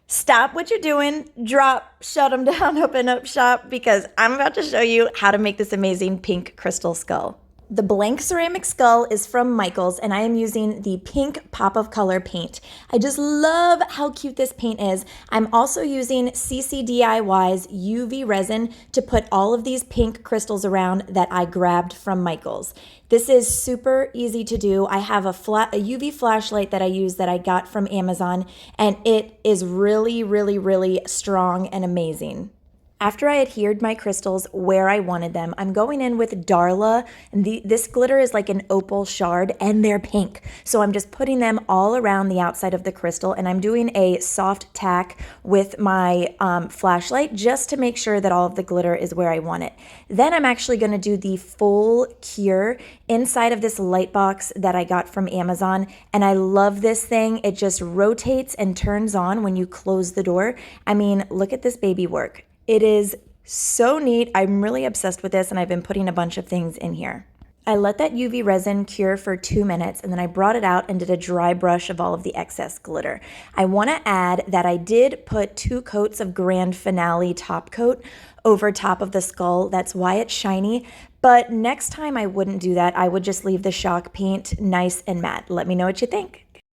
Stop what you're doing, drop, shut them down, open up shop, because I'm about to show you how to make this amazing pink crystal skull. The blank ceramic skull is from Michaels, and I am using the pink pop of color paint. I just love how cute this paint is. I'm also using CCDIY's UV resin to put all of these pink crystals around that I grabbed from Michaels. This is super easy to do. I have a UV flashlight that I use that I got from Amazon, and it is really, really, really strong and amazing. After I adhered my crystals where I wanted them, I'm going in with Darla. And this glitter is like an opal shard and they're pink. So I'm just putting them all around the outside of the crystal, and I'm doing a soft tack with my flashlight just to make sure that all of the glitter is where I want it. Then I'm actually going to do the full cure inside of this light box that I got from Amazon. And I love this thing. It just rotates and turns on when you close the door. I mean, look at this baby work. It is so neat. I'm really obsessed with this, and I've been putting a bunch of things in here. I let that UV resin cure for 2 minutes, and then I brought it out and did a dry brush of all of the excess glitter. I want to add that I did put 2 coats of Grand Finale top coat over top of the skull. That's why it's shiny. But next time I wouldn't do that. I would just leave the shock paint nice and matte. Let me know what you think.